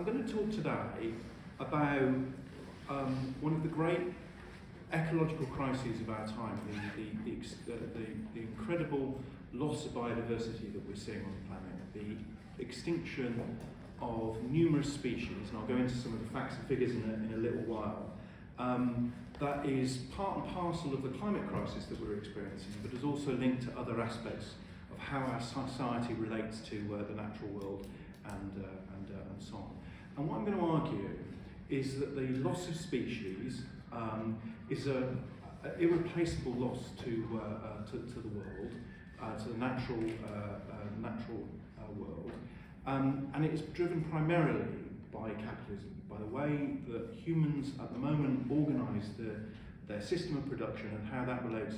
I'm going to talk today about one of the great ecological crises of our time, the incredible loss of biodiversity that we're seeing on the planet, the extinction of numerous species, and I'll go into some of the facts and figures in a little while. That is part and parcel of the climate crisis that we're experiencing, but is also linked to other aspects of how our society relates to the natural world and so on. And what I'm going to argue is that the loss of species is an irreplaceable loss to the world, to the natural world, and it is driven primarily by capitalism, by the way that humans at the moment organise their system of production and how that relates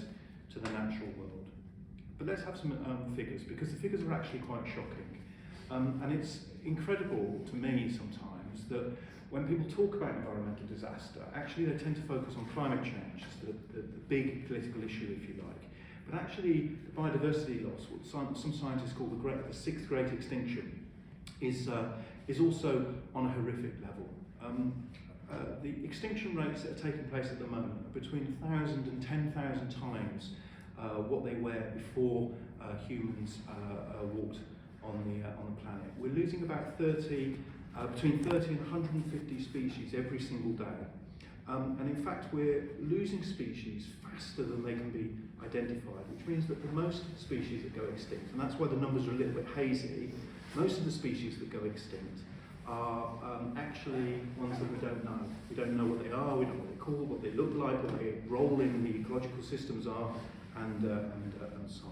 to the natural world. But let's have some figures, because the figures are actually quite shocking. And it's incredible to me sometimes that when people talk about environmental disaster, actually they tend to focus on climate change, the big political issue, if you like. But actually, the biodiversity loss, what some scientists call the sixth great extinction, is also on a horrific level. The extinction rates that are taking place at the moment are between 1,000 and 10,000 times what they were before humans walked on the planet. We're losing about between 30 and 150 species every single day. And in fact, we're losing species faster than they can be identified, which means that for most species that go extinct, and that's why the numbers are a little bit hazy, most of the species that go extinct are actually ones that we don't know. We don't know what they are, we don't know what they're called, what they look like, what their role in the ecological systems are, and so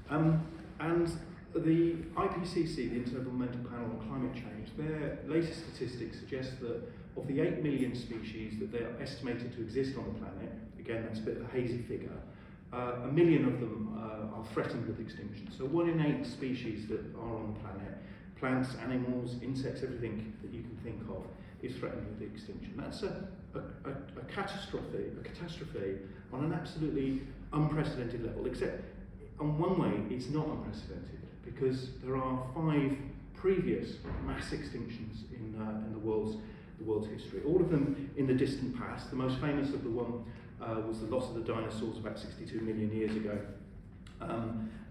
on. And the IPCC, the Intergovernmental Panel on Climate Change, their latest statistics suggest that of the 8 million species that they are estimated to exist on the planet, again that's a bit of a hazy figure, 1 million of them are threatened with extinction. So 1 in 8 species that are on the planet, plants, animals, insects, everything that you can think of, is threatened with extinction. That's a catastrophe on an absolutely unprecedented level, except on one way it's not unprecedented, because there are 5 previous mass extinctions in the world's history, all of them in the distant past. The most famous of the one was the loss of the dinosaurs about 62 million years ago.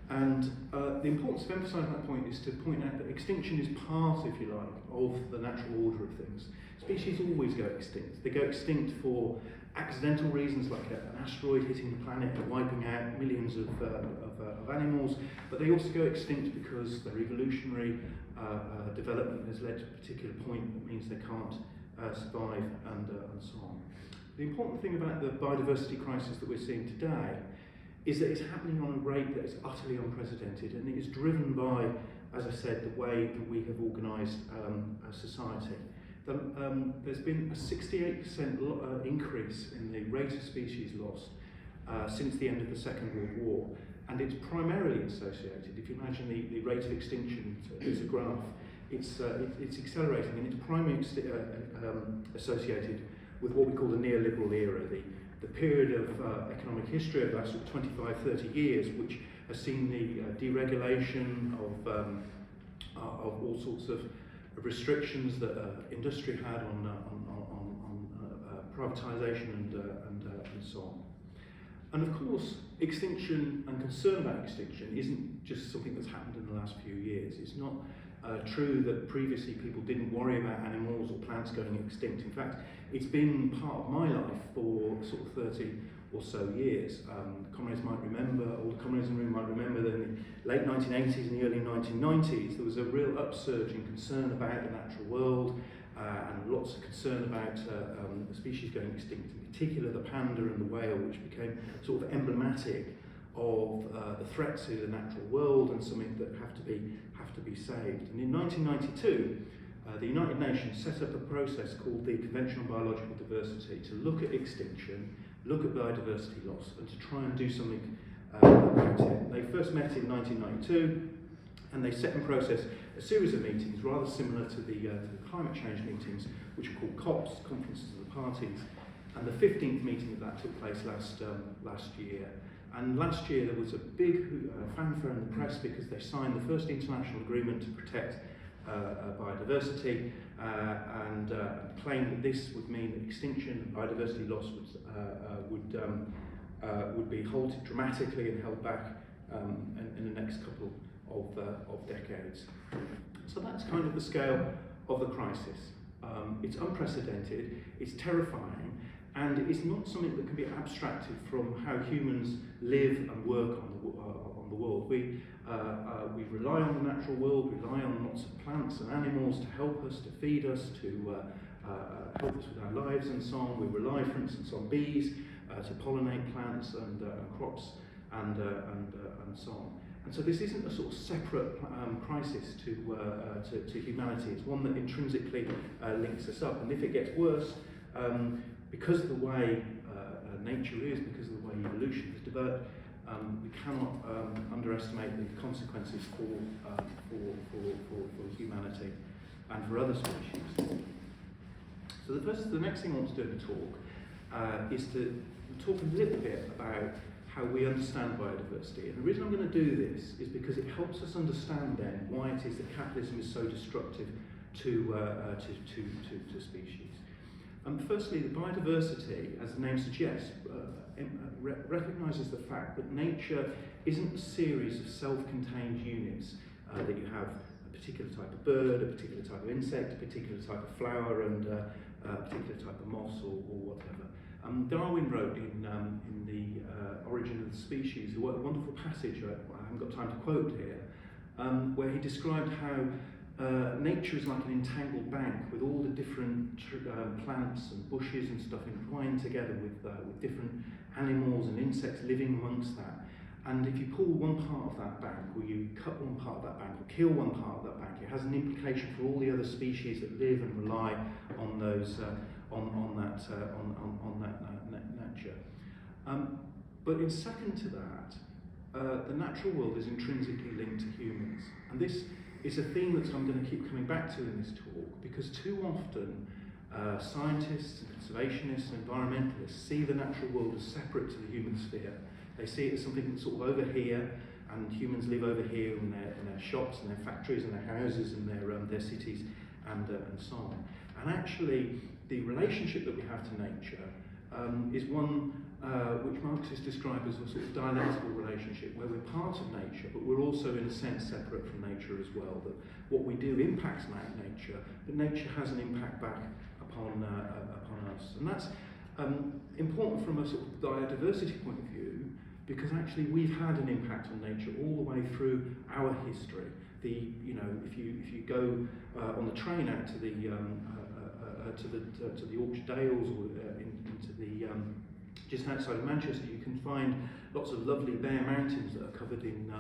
The importance of emphasising that point is to point out that extinction is part, if you like, of the natural order of things. Species always go extinct. They go extinct for accidental reasons, like an asteroid hitting the planet and wiping out millions of animals, but they also go extinct because their evolutionary development has led to a particular point that means they can't survive, and so on. The important thing about the biodiversity crisis that we're seeing today is that it's happening on a rate that is utterly unprecedented, and it is driven by, as I said, the way that we have organised society. There's been a 68% increase in the rate of species lost since the end of the Second World War, and it's primarily associated, if you imagine the rate of extinction as a graph, it's accelerating, and it's primarily associated with what we call the neoliberal era, the period of economic history of the last 25, 30 years, which has seen the deregulation of all sorts of restrictions that industry had on privatisation and so on. And of course, extinction and concern about extinction isn't just something that's happened in the last few years. It's not true that previously people didn't worry about animals or plants going extinct. In fact, it's been part of my life for sort of 30 or so years. Comrades might remember, or the comrades in the room might remember that in the late 1980s and the early 1990s, there was a real upsurge in concern about the natural world, and lots of concern about the species going extinct, in particular the panda and the whale, which became sort of emblematic of the threat to the natural world and something that have to be saved. And in 1992, the United Nations set up a process called the Convention on Biological Diversity to look at extinction, look at biodiversity loss, and to try and do something about it. They first met in 1992, and they set in process a series of meetings rather similar to the climate change meetings, which are called COPs, Conferences of the Parties. And the 15th meeting of that took place last year. And last year there was a big fanfare in the press because they signed the first international agreement to protect biodiversity, and claimed that this would mean that extinction and biodiversity loss would be halted dramatically and held back in the next couple of decades. So that's kind of the scale of the crisis. It's unprecedented, it's terrifying, and it's not something that can be abstracted from how humans live and work on the world. We rely on the natural world, we rely on lots of plants and animals to help us, to feed us, to help us with our lives and so on. We rely, for instance, on bees to pollinate plants and crops and so on. And so this isn't a sort of separate crisis to humanity. It's one that intrinsically links us up. And if it gets worse, because of the way nature is, because of the way evolution has developed, we cannot underestimate the consequences for humanity and for other species. So the next thing I want to do in the talk is to talk a little bit about how we understand biodiversity. And the reason I'm going to do this is because it helps us understand then why it is that capitalism is so destructive to species. Firstly, the biodiversity, as the name suggests, recognises the fact that nature isn't a series of self-contained units that you have a particular type of bird, a particular type of insect, a particular type of flower, and a particular type of moss or whatever. Darwin wrote in the Origin of the Species a wonderful passage, I haven't got time to quote here, where he described how nature is like an entangled bank with all the different plants and bushes and stuff entwined together with different animals and insects living amongst that. And if you pull one part of that bank, or you cut one part of that bank, or kill one part of that bank, it has an implication for all the other species that live and rely on those on that nature. But in second to that, the natural world is intrinsically linked to humans, and this is a theme that I'm going to keep coming back to in this talk, because too often scientists and conservationists and environmentalists see the natural world as separate to the human sphere. They see it as something that's sort of over here, and humans live over here in their shops and their factories and their houses and their cities and so on. And actually, the relationship that we have to nature is one which Marxists describe as a sort of dialectical relationship, where we're part of nature, but we're also in a sense separate from nature as well. That what we do impacts nature, but nature has an impact back upon us. And that's important from a sort of biodiversity point of view, because actually we've had an impact on nature all the way through our history. If you go on the train out to the Yorkshire Dales or into the just outside of Manchester, you can find lots of lovely bare mountains that are covered in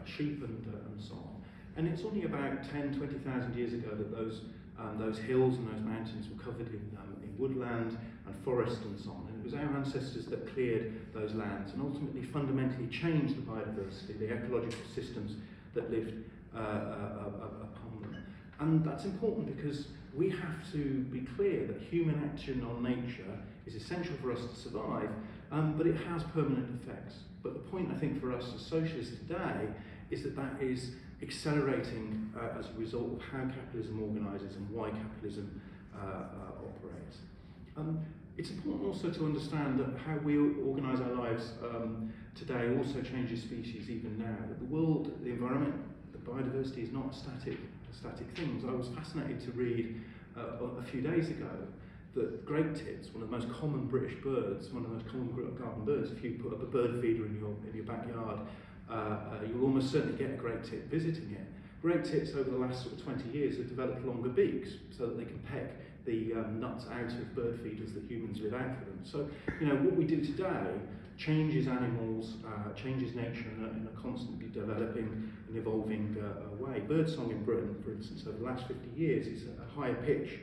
sheep and so on. And it's only about 10-20,000 years ago that those hills and those mountains were covered in woodland and forest and so on. And it was our ancestors that cleared those lands and ultimately fundamentally changed the biodiversity, the ecological systems that lived upon them. And that's important because we have to be clear that human action on nature is essential for us to survive, but it has permanent effects. But the point, I think, for us as socialists today is that is accelerating as a result of how capitalism organises and why capitalism operates. It's important also to understand that how we organise our lives today also changes species even now. That the world, the environment, the biodiversity is not a static thing. I was fascinated to read a few days ago that great tits, one of the most common British birds, one of the most common garden birds, if you put up a bird feeder in your backyard, you'll almost certainly get a great tit visiting it. Great tits over the last sort of 20 years have developed longer beaks so that they can peck the nuts out of bird feeders that humans live out for them. So, what we do today changes animals, changes nature in a constantly developing and evolving way. Birdsong in Britain, for instance, over the last 50 years is at a higher pitch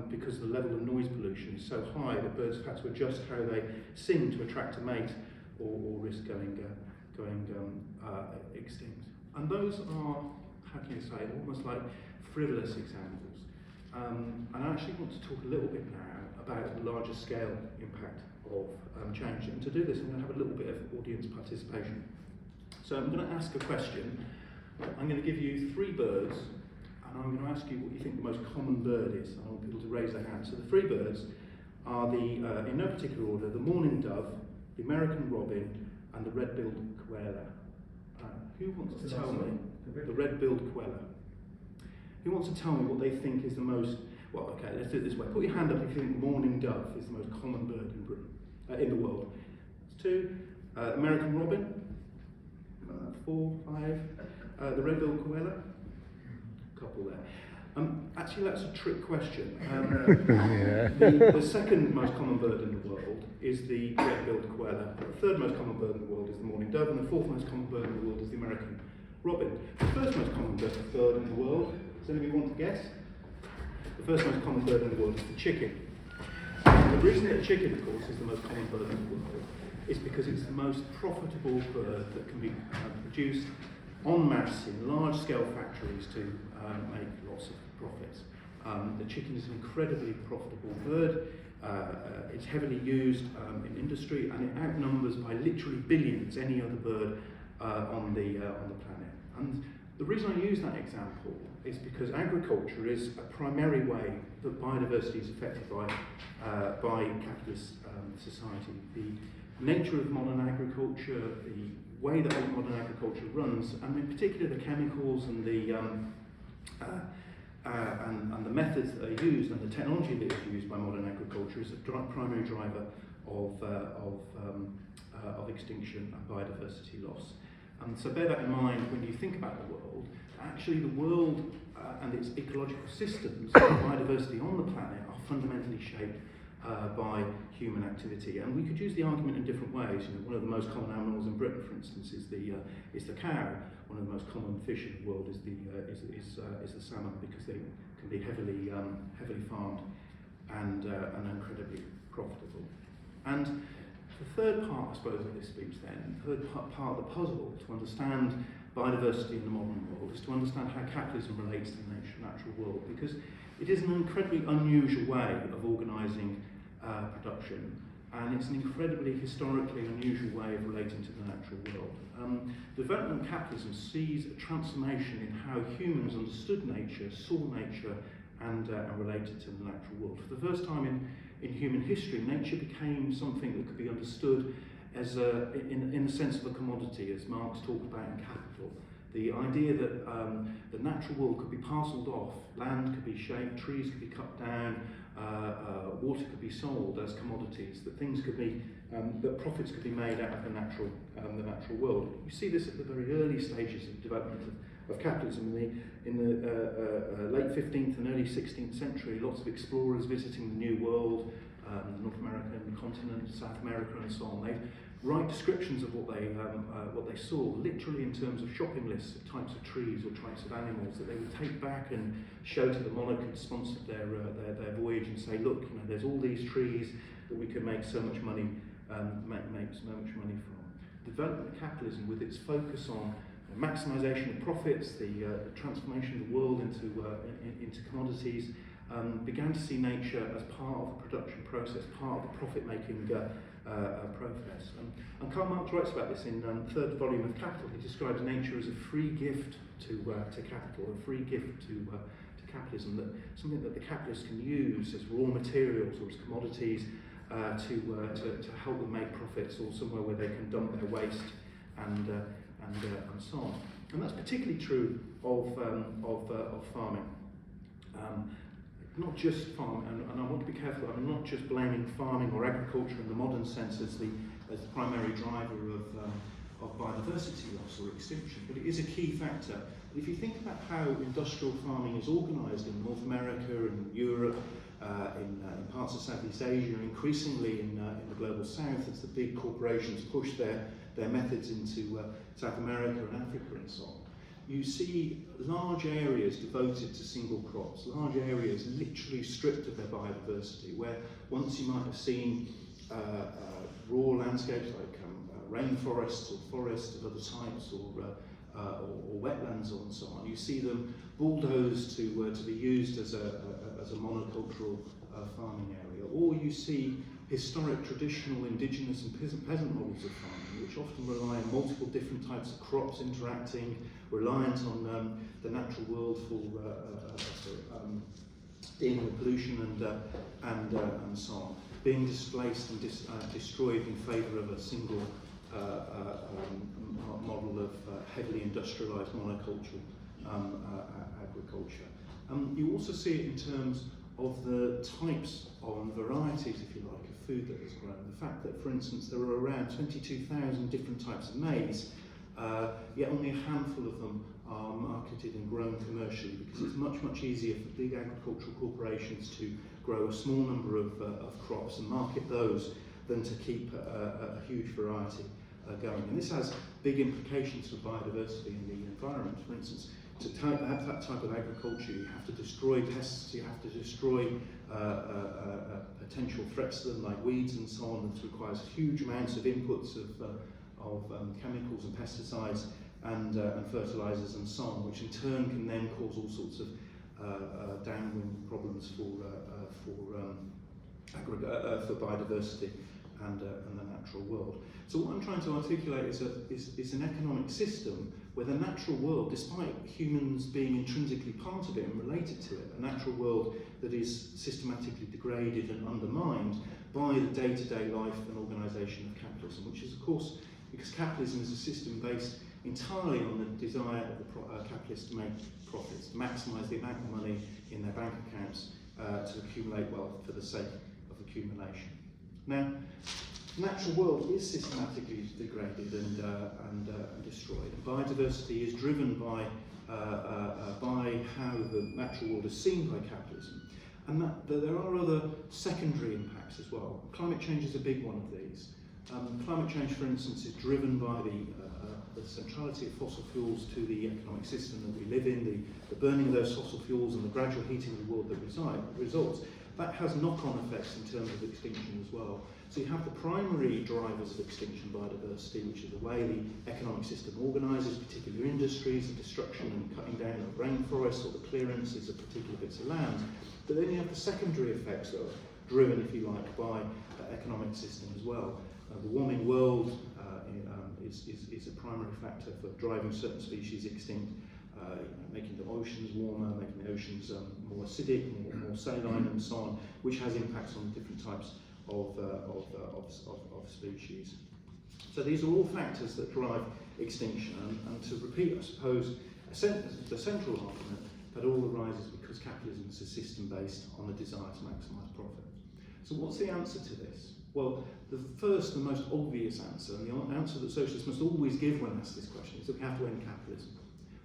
because the level of noise pollution is so high that birds have had to adjust how they sing to attract a mate or risk going extinct. And those are, how can you say, almost like frivolous examples. And I actually want to talk a little bit now about the larger scale impact of change. And to do this, I'm going to have a little bit of audience participation. So I'm going to ask a question. I'm going to give you 3 birds, and I'm going to ask you what you think the most common bird is. I want people to raise their hands. So the three birds are in no particular order, the mourning dove, the American robin, and the red-billed koala. Who wants to tell me? The red-billed koala. Who wants to tell me what they think is the most, well, okay, let's do it this way. Put your hand up if you think mourning dove is the most common bird in Britain, in the world. It's 2. American robin, 4, 5. The red-billed koala, couple there. Actually, that's a trick question. The second most common bird in the world is the red-billed koala. The third most common bird in the world is the mourning dove, and the fourth most common bird in the world is the American robin. The first most common bird in the world, does anybody want to guess? The first most common bird in the world is the chicken. The reason that a chicken, of course, is the most common bird in the world is because it's the most profitable bird that can be produced en masse in large-scale factories to make lots of profits. The chicken is an incredibly profitable bird. It's heavily used in industry, and it outnumbers by literally billions any other bird on the planet. And the reason I use that example is because agriculture is a primary way that biodiversity is affected by capitalist society. The nature of modern agriculture, the way that modern agriculture runs, and in particular the chemicals and the methods that are used and the technology that is used by modern agriculture is a primary driver of extinction and biodiversity loss. And so bear that in mind when you think about the world. Actually, the world and its ecological systems, biodiversity on the planet, are fundamentally shaped by human activity. And we could use the argument in different ways. You know, one of the most common animals in Britain, for instance, is the cow. One of the most common fish in the world is the salmon, because they can be heavily farmed and incredibly profitable. And the third part, I suppose, of this speech then, the third part of the puzzle to understand biodiversity in the modern world is to understand how capitalism relates to the natural world, because it is an incredibly unusual way of organising production, and it's an incredibly historically unusual way of relating to the natural world. The development of capitalism sees a transformation in how humans understood nature, saw nature, and related to the natural world. For the first time in human history, nature became something that could be understood as in the sense of a commodity, as Marx talked about in Capital. The idea that the natural world could be parcelled off, land could be shaped, trees could be cut down, water could be sold as commodities, that things could be, that profits could be made out of the natural world. You see this at the very early stages of development of capitalism. In the late 15th and early 16th century, lots of explorers visiting the New World, the North American continent, South America, and so on. They write descriptions of what they saw, literally in terms of shopping lists of types of trees or types of animals that they would take back and show to the monarch who sponsored their voyage and say, look, you know, there's all these trees that we could make so much money, make so much money from. Development of capitalism, with its focus on maximisation of profits, the transformation of the world into commodities, began to see nature as part of the production process, part of the profit-making process. And Karl Marx writes about this in the third volume of Capital. He describes nature as a free gift to capital, a free gift to capitalism, that something that the capitalists can use as raw materials or as commodities to help them make profits, or somewhere where they can dump their waste and so on. And that's particularly true of farming. Not just farming, and I want to be careful, I'm not just blaming farming or agriculture in the modern sense as the primary driver of biodiversity loss or extinction, but it is a key factor. If you think about how industrial farming is organised in North America and Europe, in parts of Southeast Asia, increasingly in the global south, as the big corporations push their methods into South America and Africa and so on, you see large areas devoted to single crops, large areas literally stripped of their biodiversity, where once you might have seen raw landscapes like rainforests or forests of other types, or wetlands and so on. You see them bulldozed to be used as a monocultural farming area, or you see historic, traditional, indigenous and peasant models of farming, which often rely on multiple different types of crops interacting, reliant on the natural world for dealing with pollution and so on, being displaced and destroyed in favour of a single model of heavily industrialised monocultural agriculture. You also see it in terms of the types and varieties, if you like, of food that is grown. The fact that, for instance, there are around 22,000 different types of maize, yet only a handful of them are marketed and grown commercially, because it's much, much easier for big agricultural corporations to grow a small number of crops and market those than to keep a huge variety going. And this has big implications for biodiversity in the environment. For instance, to have that type of agriculture, you have to destroy pests, you have to destroy potential threats to them like weeds and so on. It requires huge amounts of inputs of chemicals and pesticides and fertilizers and so on, which in turn can then cause all sorts of downwind problems for biodiversity and the natural world. So what I'm trying to articulate is an economic system where the natural world, despite humans being intrinsically part of it and related to it, a natural world that is systematically degraded and undermined by the day-to-day life and organisation of capitalism, which is, of course, because capitalism is a system based entirely on the desire of the capitalists to make profits, to maximise the amount of money in their bank accounts to accumulate wealth for the sake of accumulation. Now, the natural world is systematically degraded and destroyed. And biodiversity is driven by how the natural world is seen by capitalism. And that there are other secondary impacts as well. Climate change is a big one of these. Climate change, for instance, is driven by the centrality of fossil fuels to the economic system that we live in, the burning of those fossil fuels and the gradual heating of the world that results. That has knock-on effects in terms of extinction as well. So you have the primary drivers of extinction biodiversity, which is the way the economic system organises particular industries, the destruction and cutting down of rainforests or the clearances of particular bits of land. But then you have the secondary effects that are driven, if you like, by the economic system as well. The warming world is a primary factor for driving certain species extinct, making the oceans warmer, making the oceans more acidic, more saline and so on, which has impacts on different types of species. So these are all factors that drive extinction, and to repeat, I suppose, the central argument that all arises because capitalism is a system based on the desire to maximise profit. So what's the answer to this? Well, the first and most obvious answer, and the answer that socialists must always give when asked this question, is that we have to end capitalism.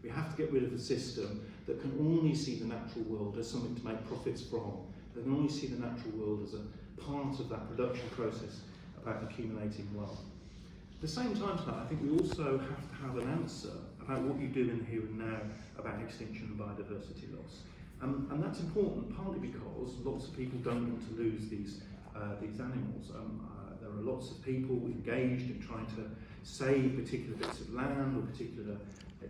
We have to get rid of a system that can only see the natural world as something to make profits from, that can only see the natural world as a part of that production process about accumulating wealth. At the same time to that, I think we also have to have an answer about what you do in the here and now about extinction and biodiversity loss. And that's important partly because lots of people don't want to lose these animals. There are lots of people engaged in trying to save particular bits of land or particular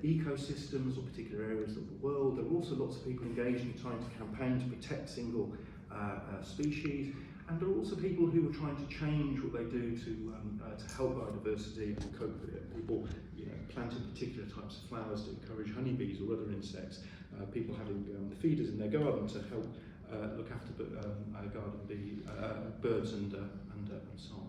ecosystems or particular areas of the world. There are also lots of people engaged in trying to campaign to protect single species, and there are also people who are trying to change what they do to help biodiversity and cope with it. People, planting particular types of flowers to encourage honeybees or other insects. People having feeders in their garden to help look after garden bee birds and so on.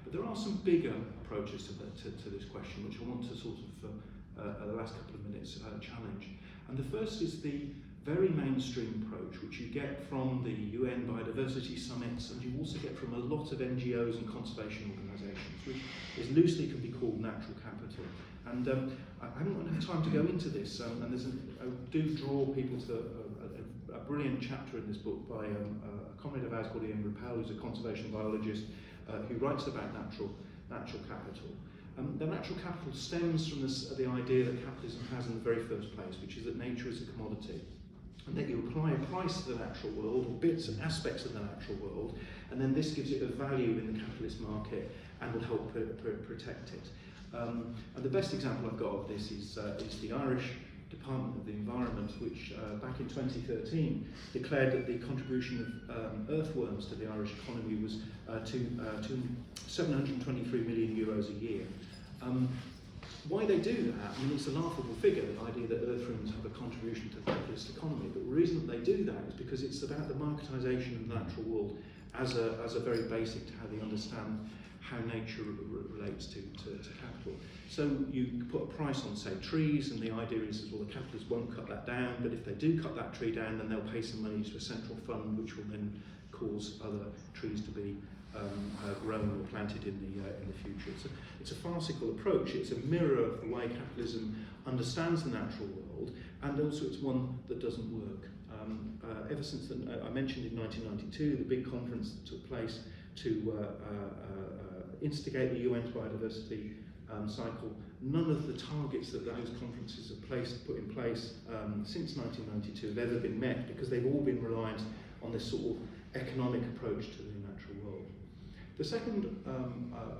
But there are some bigger approaches to this question, which I want to sort of the last couple of minutes challenge. And the first is the very mainstream approach, which you get from the UN biodiversity summits, and you also get from a lot of NGOs and conservation organisations, which is loosely can be called natural capital. And I haven't got enough time to go into this, and I do draw people to a brilliant chapter in this book by a comrade of ours called Ian Rappel, who's a conservation biologist, who writes about natural capital. The natural capital stems from the idea that capitalism has in the very first place, which is that nature is a commodity, and that you apply a price to the natural world, or bits and aspects of the natural world, and then this gives it a value in the capitalist market and will help protect it. And the best example I've got of this is the Irish Department of the Environment, which back in 2013 declared that the contribution of earthworms to the Irish economy was to 723 million euros a year. Why they do that, I mean, it's a laughable figure, the idea that earthworms have a contribution to the capitalist economy, but the reason that they do that is because it's about the marketisation of the natural world as a very basic to how they understand how nature relates to capital. So you put a price on, say, trees, and the idea is, well, the capitalists won't cut that down, but if they do cut that tree down, then they'll pay some money to a central fund, which will then cause other trees to be grown or planted in the future. It's a farcical approach. It's a mirror of the way capitalism understands the natural world, and also it's one that doesn't work. Ever since I mentioned in 1992, the big conference that took place to instigate the UN's biodiversity cycle, none of the targets that those conferences have put in place since 1992 have ever been met, because they've all been reliant on this sort of economic approach to the natural world. The second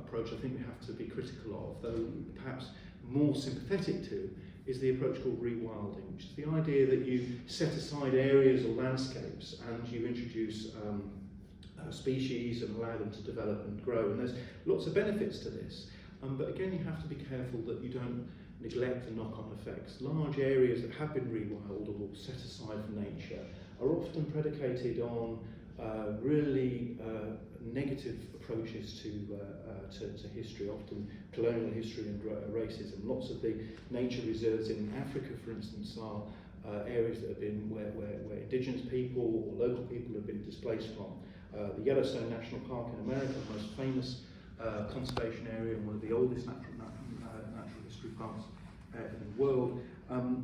approach I think we have to be critical of, though perhaps more sympathetic to, is the approach called rewilding, which is the idea that you set aside areas or landscapes and you introduce species and allow them to develop and grow. And there's lots of benefits to this, but again you have to be careful that you don't neglect the knock-on effects. Large areas that have been rewilded or set aside for nature are often predicated on really negative approaches to history, often colonial history and racism. Lots of the nature reserves in Africa, for instance, are areas that have been where indigenous people or local people have been displaced from. The Yellowstone National Park in America, the most famous conservation area and one of the oldest natural history parks in the world,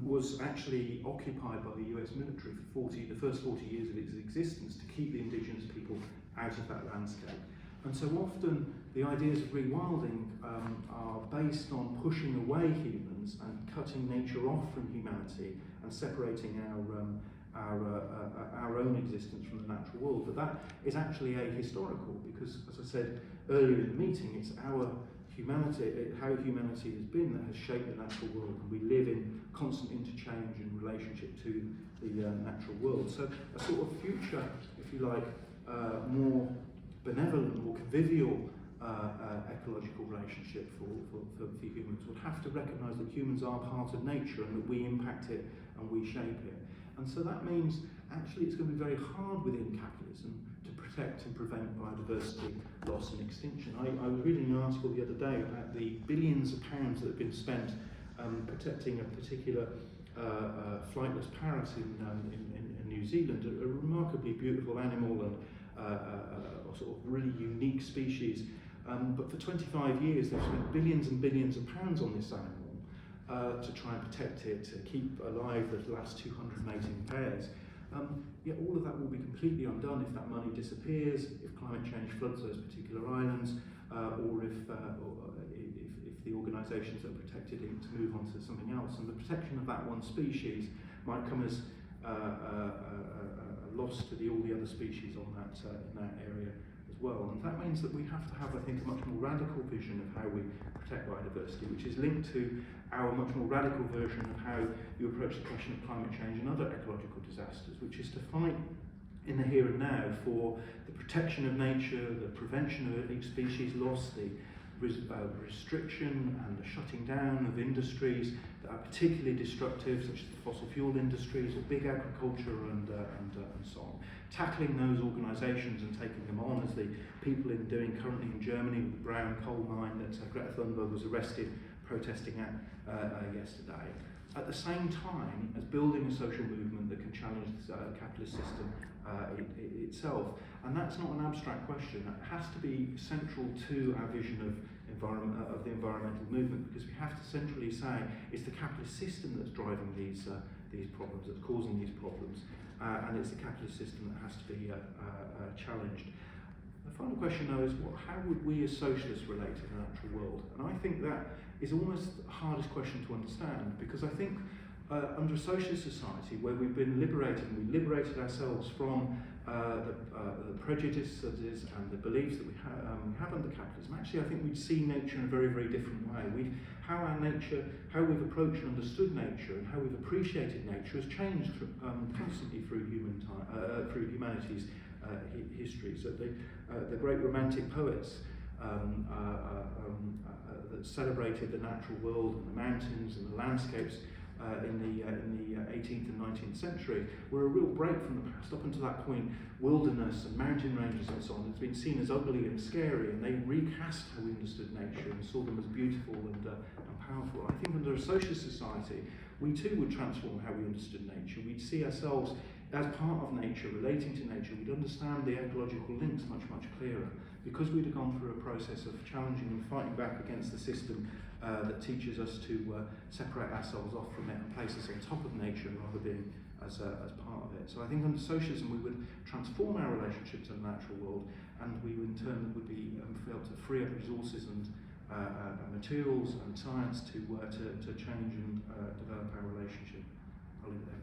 was actually occupied by the US military for the first 40 years of its existence to keep the indigenous people out of that landscape. And so often the ideas of rewilding are based on pushing away humans and cutting nature off from humanity and separating our own existence from the natural world. But that is actually ahistorical, because, as I said earlier in the meeting, it's our humanity, how humanity has been, that has shaped the natural world, and we live in constant interchange and relationship to the natural world. So a sort of future, if you like, more benevolent, more convivial ecological relationship for humans would have to recognise that humans are part of nature and that we impact it and we shape it. And so that means actually it's going to be very hard within capitalism to protect and prevent biodiversity loss and extinction. I was reading an article the other day about the billions of pounds that have been spent protecting a particular flightless parrot in New Zealand, a remarkably beautiful animal and a sort of really unique species. But for 25 years they've spent billions and billions of pounds on this animal to try and protect it, to keep alive the last 200 mating pairs. Yet all of that will be completely undone if that money disappears, if climate change floods those particular islands, or if the organisations that are protected it to move on to something else. And the protection of that one species might come as a loss to all the other species on that in that area as well. And that means that we have to have, I think, a much more radical vision of how we protect biodiversity, which is linked to our much more radical version of how you approach the question of climate change and other ecological disasters, which is to fight in the here and now for the protection of nature, the prevention of each species loss, the restriction and the shutting down of industries that are particularly destructive, such as the fossil fuel industries or big agriculture and so on. Tackling those organisations and taking them on, as the people doing currently in Germany with the brown coal mine that Greta Thunberg was arrested protesting at yesterday. At the same time as building a social movement that can challenge the capitalist system itself. And that's not an abstract question. It has to be central to our vision of the environmental movement, because we have to centrally say it's the capitalist system that's driving these problems, that's causing these problems, and it's the capitalist system that has to be challenged. The final question, though, is how would we as socialists relate to the natural world? And I think that is almost the hardest question to understand, because I think under a socialist society where we've been liberated, and we liberated ourselves from the prejudices and the beliefs that we have under capitalism, actually I think we'd see nature in a very, very different way. How we've approached and understood nature and how we've appreciated nature has changed constantly through humanity's history. So the great Romantic poets that celebrated the natural world and the mountains and the landscapes in the 18th and 19th century were a real break from the past. Up until that point, wilderness and mountain ranges and so on has been seen as ugly and scary, and they recast how we understood nature and saw them as beautiful and powerful. I think under a socialist society, we too would transform how we understood nature. We'd see ourselves as part of nature, relating to nature. We'd understand the ecological links much, much clearer, because we'd have gone through a process of challenging and fighting back against the system that teaches us to separate ourselves off from it and place us on top of nature rather than as part of it. So I think under socialism we would transform our relationship to the natural world, and we in turn would be able to free up resources and materials and science to change and develop our relationship. I'll leave it there.